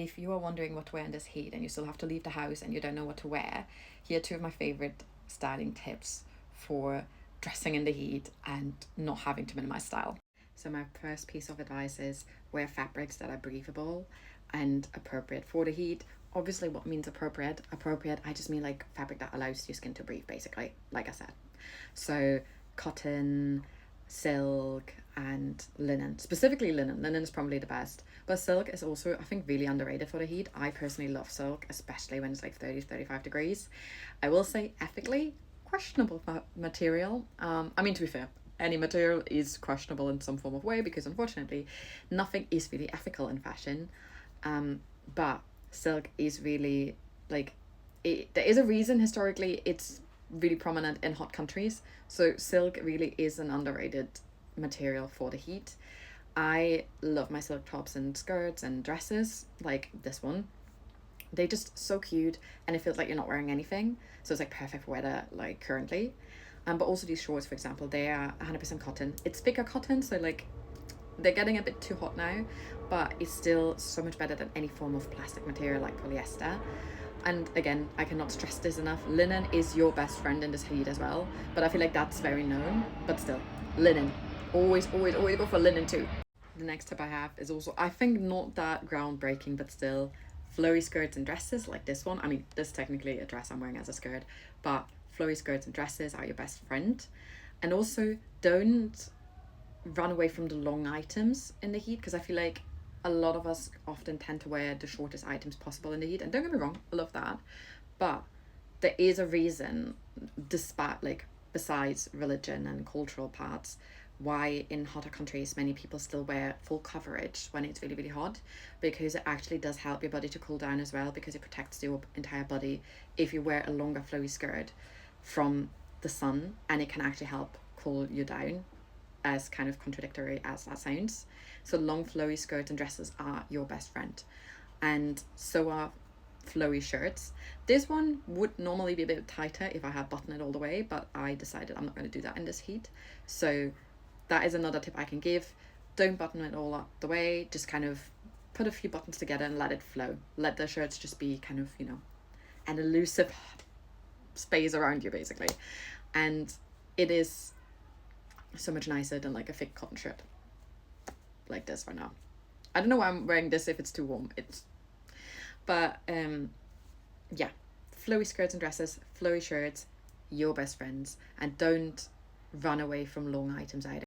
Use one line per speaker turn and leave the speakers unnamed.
if you are wondering what to wear in this heat and you still have to leave the house and you don't know what to wear, here are two of my favorite styling tips for dressing in the heat and not having to minimize style. So my first piece of advice is wear fabrics that are breathable and appropriate for the heat. Obviously, what means appropriate? Appropriate, I just mean like fabric that allows your skin to breathe, basically, like I said. So cotton, silk, and linen. Specifically linen. Linen is probably the best. But silk is also, I think, really underrated for the heat. I personally love silk, especially when it's like 30, 35 degrees. I will say ethically questionable material. I mean, to be fair, any material is questionable in some form of way because unfortunately nothing is really ethical in fashion. But silk is really like there is a reason historically it's really prominent in hot countries. So silk really is an underrated material for the heat. I love my silk tops and skirts and dresses like this one. They just so cute and it feels like you're not wearing anything. So it's like perfect for weather like currently. But also these shorts, for example, they are 100% cotton. It's thicker cotton, so like they're getting a bit too hot now, but it's still so much better than any form of plastic material like polyester. And again, I cannot stress this enough, linen is your best friend in this heat as well, but I feel like that's very known. But still, linen, always always always go for linen too. The next tip I have is also, I think, not that groundbreaking, but still, flowy skirts and dresses like this one. I mean, this is technically a dress I'm wearing as a skirt, but flowy skirts and dresses are your best friend. And also, don't run away from the long items in the heat, because I feel like a lot of us often tend to wear the shortest items possible in the heat. And don't get me wrong, I love that, but there is a reason, despite like besides religion and cultural parts, why in hotter countries many people still wear full coverage when it's really really hot, because it actually does help your body to cool down as well, because it protects your entire body if you wear a longer flowy skirt from the sun, and it can actually help cool you down, as kind of contradictory as that sounds. So long flowy skirts and dresses are your best friend, and so are flowy shirts. This one would normally be a bit tighter if I had buttoned it all the way, but I decided I'm not going to do that in this heat. So that is another tip I can give. Don't button it all up the way, just kind of put a few buttons together and let it flow. Let the shirts just be kind of, an elusive space around you, basically. And it is so much nicer than like a thick cotton shirt like this right now. I don't know why I'm wearing this if it's too warm. But yeah, flowy skirts and dresses, flowy shirts, your best friends, and don't run away from long items either.